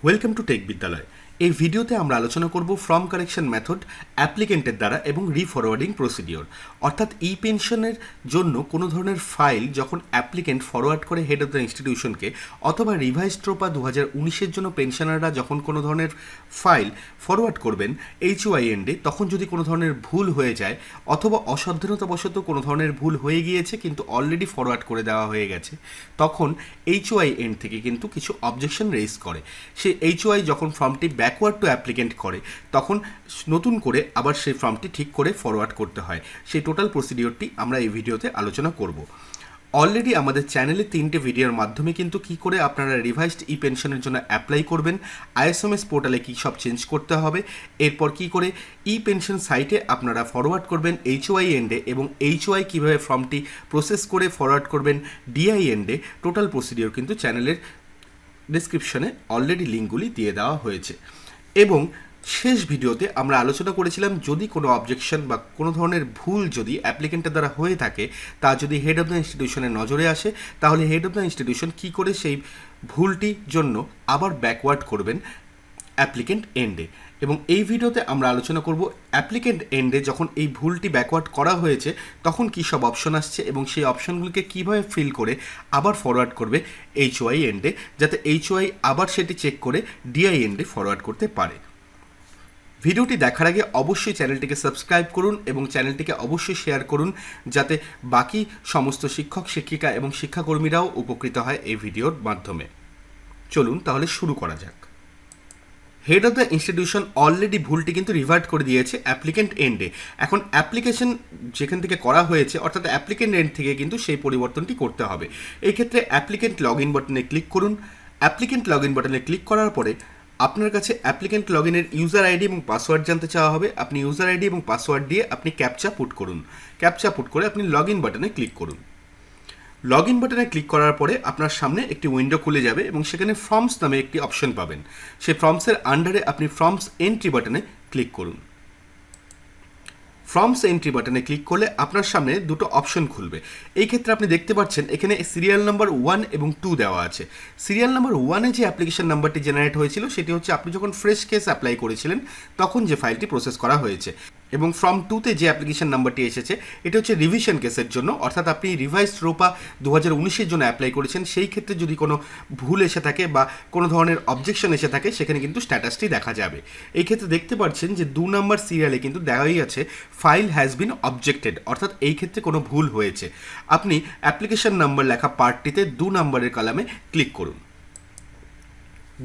Welcome to take বিদ্যালয়। এই ভিডিওতে আমরা আলোচনা করব ফর্ম কারেকশন মেথড অ্যাপ্লিকেন্টের দ্বারা এবং রিফরওয়ার্ডিং প্রসিডিওর। অর্থাৎ ই পেনশনের জন্য কোনো ধরনের ফাইল যখন অ্যাপ্লিকেন্ট ফরওয়ার্ড করে হেড অফ দ্য ইনস্টিটিউশনকে, অথবা রিভাইজ ট্রোপা 2019-এর জন্য পেনশনাররা যখন কোনো ধরনের ফাইল ফরওয়ার্ড করবেন HYND, তখন যদি কোনো ধরনের ভুল হয়ে যায় অথবা অসাবধানতাবশত কোনো ধরনের ভুল হয়ে গিয়েছে কিন্তু অলরেডি ফরওয়ার্ড করে দেওয়া হয়ে গেছে, তখন HYN থেকে কিন্তু কিছু অবজেকশন রেজ করে। সে HY যখন ফর্মটি ব্যাকওয়ার্ড টু অ্যাপ্লিকেন্ট করে তখন নতুন করে আবার সেই ফর্মটি ঠিক করে ফরওয়ার্ড করতে হয়। সেই টোটাল প্রসিডিওরটি আমরা এই ভিডিওতে আলোচনা করব। অলরেডি আমাদের চ্যানেলে 3টে ভিডিওর মাধ্যমে কিন্তু কি করে আপনারা রিভাইজড ই পেনশনের জন্য অ্যাপ্লাই করবেন, ISMS পোর্টালে কী সব চেঞ্জ করতে হবে, এরপর কি করে ই পেনশন সাইটে আপনারা ফরওয়ার্ড করবেন HYND এবং HY কীভাবে ফর্মটি প্রসেস করে ফরওয়ার্ড করবেন DIND, টোটাল প্রসিডিওর কিন্তু চ্যানেলের ডিসক্রিপশনে অলরেডি লিঙ্কগুলি দিয়ে দেওয়া হয়েছে। এবং শেষ ভিডিওতে আমরা আলোচনা করেছিলাম যদি কোনো অবজেকশন বা কোনো ধরনের ভুল যদি অ্যাপ্লিকেন্টের দ্বারা হয়ে থাকে, তা যদি হেড অফ দ্য ইনস্টিটিউশনের নজরে আসে, তাহলে হেড অফ দ্য ইনস্টিটিউশন কী করে সেই ভুলটির জন্য আবার ব্যাকওয়ার্ড করবেন অ্যাপ্লিকেন্ট এন্ডে। এবং এই ভিডিওতে আমরা আলোচনা করব অ্যাপ্লিকেন্ট এন্ডে যখন এই ভুলটি ব্যাকওয়ার্ড করা হয়েছে তখন কী সব অপশন আসছে এবং সেই অপশনগুলিকে কীভাবে ফিল করে আবার ফরওয়ার্ড করবে HYND, যাতে HY আবার সেটি চেক করে DIND ফরওয়ার্ড করতে পারে। ভিডিওটি দেখার আগে অবশ্যই চ্যানেলটিকে সাবস্ক্রাইব করুন এবং চ্যানেলটিকে অবশ্যই শেয়ার করুন, যাতে বাকি সমস্ত শিক্ষক শিক্ষিকা এবং শিক্ষাকর্মীরাও উপকৃত হয় এই ভিডিওর মাধ্যমে। চলুন তাহলে শুরু করা যাক। Head of the institution already ভুলটি কিন্তু রিভার্ট করে দিয়েছে অ্যাপ্লিকেন্ট এন্ডে। এখন অ্যাপ্লিকেশন যেখান থেকে করা হয়েছে অর্থাৎ অ্যাপ্লিকেন্ট এন্ড থেকে কিন্তু সেই পরিবর্তনটি করতে হবে। এই ক্ষেত্রে অ্যাপ্লিকেন্ট লগ ইন বাটনে ক্লিক করুন। অ্যাপ্লিকেন্ট লগ ইন বাটনে ক্লিক করার পরে আপনার কাছে অ্যাপ্লিকেন্ট লগ ইনের ইউজার আইডি এবং পাসওয়ার্ড জানতে চাওয়া হবে। আপনি ইউজার আইডি এবং পাসওয়ার্ড দিয়ে আপনি ক্যাপচা পুট করুন। ক্যাপচা পুট করে আপনি লগ ইন বাটনে ক্লিক করুন। লগ ইন বাটনে ক্লিক করার পরে আপনার সামনে একটি উইন্ডো খুলে যাবে এবং সেখানে ফর্মস নামে একটি অপশন পাবেন। সেই ফর্মসের আন্ডারে আপনি ফর্মস এন্ট্রি বাটনে ক্লিক করুন। ফর্মস এন্ট্রি বাটনে ক্লিক করলে আপনার সামনে দুটো অপশন খুলবে। এই ক্ষেত্রে আপনি দেখতে পাচ্ছেন এখানে সিরিয়াল নাম্বার 1 এবং 2 দেওয়া আছে। সিরিয়াল নাম্বার 1-এ যে অ্যাপ্লিকেশন নাম্বারটি জেনারেট হয়েছিল সেটি হচ্ছে আপনি যখন ফ্রেশ কেস অ্যাপ্লাই করেছিলেন তখন যে ফাইলটি প্রসেস করা হয়েছে, এবং ফর্ম 2-তে যে অ্যাপ্লিকেশন নাম্বারটি এসেছে এটা হচ্ছে রিভিশন কেসের জন্য, অর্থাৎ আপনি রিভাইজ ট্রোপা 2019-এর জন্য অ্যাপ্লাই করেছেন। সেই ক্ষেত্রে যদি কোনো ভুল এসে থাকে বা কোনো ধরনের অবজেকশন এসে থাকে সেখানে কিন্তু স্ট্যাটাসটি দেখা যাবে। এই ক্ষেত্রে দেখতে পাচ্ছেন যে 2 নম্বর সিরিয়ালে কিন্তু দেওয়াই আছে ফাইল হ্যাজ বিন অবজেক্টেড, অর্থাৎ এই ক্ষেত্রে কোনো ভুল হয়েছে। আপনি অ্যাপ্লিকেশন নাম্বার লেখা পার্টটিতে 2 নম্বরের কলামে ক্লিক করুন।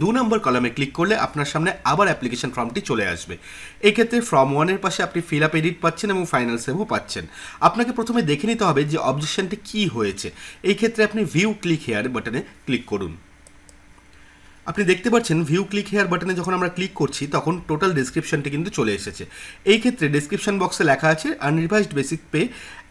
2 নম্বর কলামে ক্লিক করলে আপনার সামনে আবার অ্যাপ্লিকেশন ফর্মটি চলে আসবে। এই ক্ষেত্রে ফর্ম 1-এর পাশে আপনি ফিল আপ এডিট পাচ্ছেন এবং ফাইনাল সেভও পাচ্ছেন। আপনাকে প্রথমে দেখে নিতে হবে যে অবজেকশনটি কী হয়েছে। এই ক্ষেত্রে আপনি ভিউ ক্লিক হেয়ার বাটনে ক্লিক করুন। আপনি দেখতে পাচ্ছেন ভিউ ক্লিক হেয়ার বাটনে যখন আমরা ক্লিক করছি তখন টোটাল ডেসক্রিপশনটি কিন্তু চলে এসেছে। এই ক্ষেত্রে ডেসক্রিপশন বক্সে লেখা আছে আনরিভাইজড বেসিক পে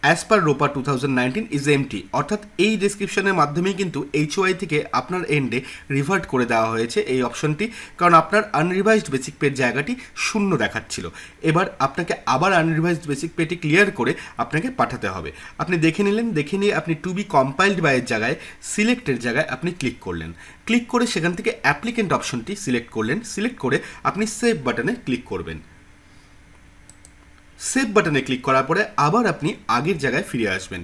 অ্যাজ পার রোপা 2019 ইজ এমটি, অর্থাৎ এই ডেসক্রিপশনের মাধ্যমেই কিন্তু HY থেকে আপনার এন্ডে রিভার্ট করে দেওয়া হয়েছে এই অপশনটি, কারণ আপনার আনরিভাইজড বেসিক পের জায়গাটি 0 দেখাচ্ছিল। এবার আপনাকে আবার আনরিভাইজড বেসিক পেটি ক্লিয়ার করে আপনাকে পাঠাতে হবে। আপনি দেখে নিলেন, দেখে নিয়ে আপনি টু বি কম্পাইলড বাই এর জায়গায় সিলেক্টের জায়গায় আপনি ক্লিক করলেন। ক্লিক করে সেখান থেকে অ্যাপ্লিকেন্ট অপশনটি সিলেক্ট করলেন। সিলেক্ট করে আপনি সেভ বাটনে ক্লিক করবেন। সেভ বাটনে ক্লিক করার পরে আবার আপনি আগের জায়গায় ফিরে আসবেন।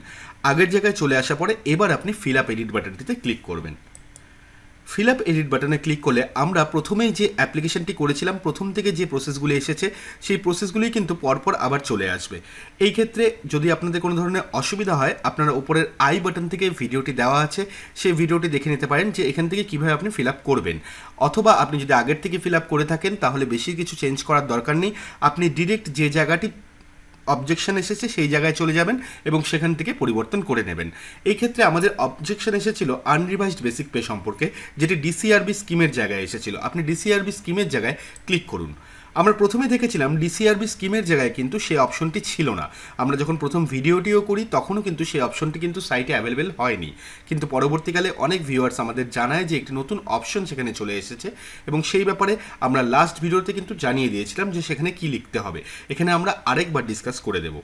আগের জায়গায় চলে আসার পরে এবার আপনি ফিল আপ এডিট বাটনটিতে ক্লিক করবেন। ফিল আপ এডিট বাটনে ক্লিক করলে আমরা প্রথমেই যে অ্যাপ্লিকেশনটি করেছিলাম প্রথম থেকে যে প্রসেসগুলি এসেছে সেই প্রসেসগুলি কিন্তু পরপর আবার চলে আসবে। এই ক্ষেত্রে যদি আপনাদের কোনো ধরনের অসুবিধা হয় আপনারা উপরের আই বাটন থেকে ভিডিওটি দেওয়া আছে, সেই ভিডিওটি দেখে নিতে পারেন যে এখান থেকে কীভাবে আপনি ফিল আপ করবেন। অথবা আপনি যদি আগের থেকে ফিল আপ করে থাকেন তাহলে বেশি কিছু চেঞ্জ করার দরকার নেই, আপনি ডিরেক্ট যে জায়গাটি অবজেকশন এসেছে সেই জায়গায় চলে যাবেন এবং সেখান থেকে পরিবর্তন করে নেবেন। এই ক্ষেত্রে আমাদের অবজেকশন এসেছিল আনরিভাইজড বেসিক পে সম্পর্কে, যেটি DCRB স্কিমের জায়গায় এসেছিল। আপনি DCRB স্কিমের জায়গায় ক্লিক করুন। আমরা প্রথমে দেখেছিলাম DCRB স্কিমের জায়গায় কিন্তু সেই অপশনটি ছিল না। আমরা যখন প্রথম ভিডিওটিও করি তখনও কিন্তু সেই অপশনটি কিন্তু সাইটে অ্যাভেলেবেল হয়নি, কিন্তু পরবর্তীকালে অনেক ভিউয়ার্স আমাদের জানায় যে একটি নতুন অপশন সেখানে চলে এসেছে এবং সেই ব্যাপারে আমরা লাস্ট ভিডিওতে কিন্তু জানিয়ে দিয়েছিলাম যে সেখানে কি লিখতে হবে। এখানে আমরা আরেকবার ডিসকাস করে দেব।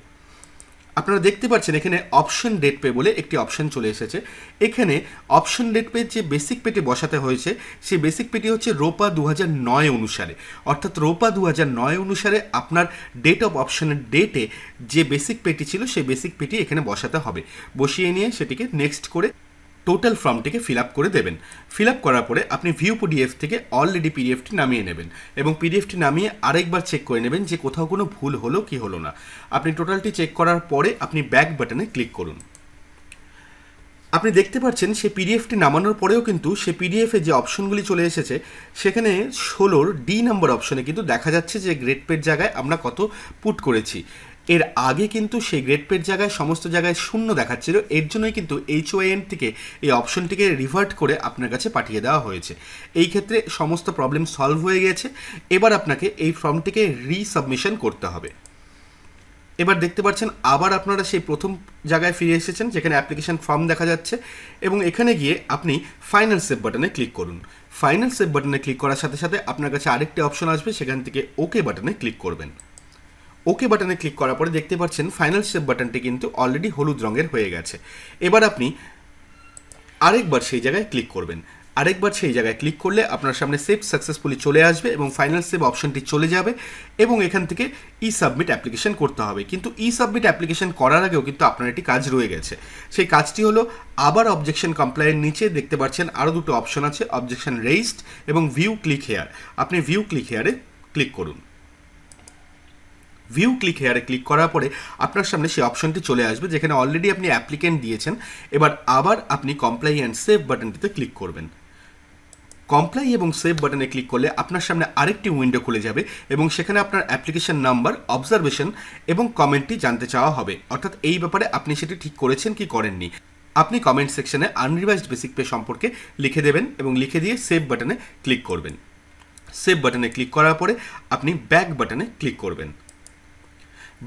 আপনারা দেখতে পাচ্ছেন এখানে অপশন ডেট পে বলে একটি অপশন চলে এসেছে। এখানে অপশন ডেট পে যে বেসিক পেটি বসাতে হয়েছে সেই বেসিক পেটি হচ্ছে রোপা 2009 অনুসারে, অর্থাৎ রোপা 2009 অনুসারে আপনার ডেট অফ অপশনের ডেটে যে বেসিক পেটি ছিল সেই বেসিক পেটি এখানে বসাতে হবে। বসিয়ে নিয়ে সেটিকে নেক্সট করে টোটাল ফর্মটিকে ফিল আপ করে দেবেন। ফিল আপ করার পরে আপনি ভিউ পিডিএফ থেকে অলরেডি পিডিএফটি নামিয়ে নেবেন এবং পিডিএফটি নামিয়ে আরেকবার চেক করে নেবেন যে কোথাও কোনো ভুল হলো কি হলো না। আপনি টোটালটি চেক করার পরে আপনি ব্যাক বাটনে ক্লিক করুন। আপনি দেখতে পাচ্ছেন সেই পিডিএফটি নামানোর পরেও কিন্তু সেই পিডিএফে যে অপশনগুলি চলে এসেছে সেখানে 16 ডি নাম্বার অপশনে কিন্তু দেখা যাচ্ছে যে গ্রেড পের জায়গায় আমরা কত পুট করেছি। এর আগে কিন্তু সেই গ্রেড পের জায়গায় সমস্ত জায়গায় শূন্য দেখাচ্ছিল, এর জন্যই কিন্তু HOIN থেকে এই অপশনটিকে রিভার্ট করে আপনার কাছে পাঠিয়ে দেওয়া হয়েছে। এই ক্ষেত্রে সমস্ত প্রবলেম সলভ হয়ে গেছে। এবার আপনাকে এই ফর্মটিকে রিসাবমিশন করতে হবে। এবার দেখতে পাচ্ছেন আবার আপনারা সেই প্রথম জায়গায় ফিরে এসেছেন যেখানে অ্যাপ্লিকেশন ফর্ম দেখা যাচ্ছে এবং এখানে গিয়ে আপনি ফাইনাল সেভ বাটনে ক্লিক করুন। ফাইনাল সেভ বাটনে ক্লিক করার সাথে সাথে আপনার কাছে আরেকটি অপশন আসবে, সেখান থেকে ওকে বাটনে ক্লিক করবেন। ওকে বাটনে ক্লিক করার পরে দেখতে পাচ্ছেন ফাইনাল সেভ বাটনটি কিন্তু অলরেডি হলুদ রঙের হয়ে গেছে। এবার আপনি আরেকবার সেই জায়গায় ক্লিক করবেন। আরেকবার সেই জায়গায় ক্লিক করলে আপনার সামনে সেভ সাকসেসফুলি চলে আসবে এবং ফাইনাল সেভ অপশনটি চলে যাবে এবং এখান থেকে ই সাবমিট অ্যাপ্লিকেশন করতে হবে। কিন্তু ই সাবমিট অ্যাপ্লিকেশন করার আগেও কিন্তু আপনার একটি কাজ রয়ে গেছে। সেই কাজটি হলো আবার অবজেকশন কমপ্লাইয়ের নিচে দেখতে পাচ্ছেন আরও দুটো অপশন আছে, অবজেকশন রেইজড এবং ভিউ ক্লিক হেয়ার। আপনি ভিউ ক্লিক হেয়ারে ক্লিক করুন। ভিউ ক্লিক হেয়ারে ক্লিক করার পরে আপনার সামনে সেই অপশনটি চলে আসবে যেখানে অলরেডি আপনি অ্যাপ্লিকেন্ট দিয়েছেন। এবার আবার আপনি কমপ্লাই অ্যান্ড সেভ বাটনটিতে ক্লিক করবেন। কমপ্লাই এবং সেভ বাটনে ক্লিক করলে আপনার সামনে আরেকটি উইন্ডো খুলে যাবে এবং সেখানে আপনার অ্যাপ্লিকেশন নাম্বার, অবজারভেশন এবং কমেন্টটি জানতে চাওয়া হবে, অর্থাৎ এই ব্যাপারে আপনি সেটি ঠিক করেছেন কি করেননি। আপনি কমেন্ট সেকশনে আনরিভাইজড বেসিক পে সম্পর্কে লিখে দেবেন এবং লিখে দিয়ে সেভ বাটনে ক্লিক করবেন। সেভ বাটনে ক্লিক করার পরে আপনি ব্যাক বাটনে ক্লিক করবেন।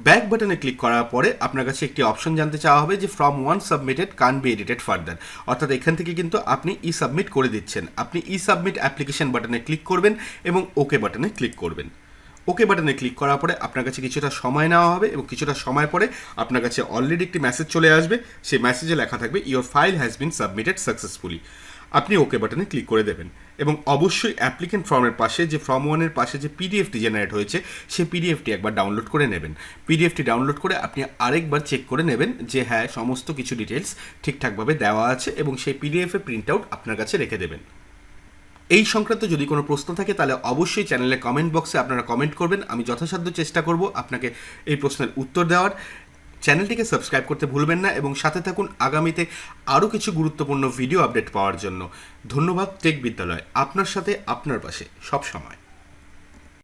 ব্যাক বাটনে ক্লিক করার পরে আপনার কাছে একটি অপশন জানতে চাওয়া হবে যে ফ্রম ওয়ান সাবমিটেড কান বি এডিটেড ফার্দার, অর্থাৎ এখান থেকে কিন্তু আপনি ই সাবমিট করে দিচ্ছেন। আপনি ই সাবমিট অ্যাপ্লিকেশন বাটনে ক্লিক করবেন এবং ওকে বাটনে ক্লিক করবেন। ওকে বাটনে ক্লিক করার পরে আপনার কাছে কিছুটা সময় নেওয়া হবে এবং কিছুটা সময় পরে আপনার কাছে অলরেডি একটি মেসেজ চলে আসবে। সেই মেসেজে লেখা থাকবে your file has been submitted successfully. আপনি ওকে বাটনে ক্লিক করে দেবেন এবং অবশ্যই অ্যাপ্লিকেন্ট ফর্মের পাশে যে ফর্ম ওয়ানের পাশে যে পিডিএফটি জেনারেট হয়েছে সেই পিডিএফটি একবার ডাউনলোড করে নেবেন। পিডিএফটি ডাউনলোড করে আপনি আরেকবার চেক করে নেবেন যে হ্যাঁ সমস্ত কিছু ডিটেলস ঠিকঠাকভাবে দেওয়া আছে এবং সেই পিডিএফের প্রিন্ট আউট আপনার কাছে রেখে দেবেন। এই সংক্রান্ত যদি কোনো প্রশ্ন থাকে তাহলে অবশ্যই চ্যানেলে কমেন্ট বক্সে আপনারা কমেন্ট করবেন। আমি যথাসাধ্য চেষ্টা করব আপনাকে এই প্রশ্নের উত্তর দেওয়ার। চ্যানেলটিকে সাবস্ক্রাইব করতে ভুলবেন না এবং সাথে থাকুন আগামীতে আরও কিছু গুরুত্বপূর্ণ ভিডিও আপডেট পাওয়ার জন্য। ধন্যবাদ। টেক বিদ্যালয়, আপনার সাথে আপনার পাশে সব সময়।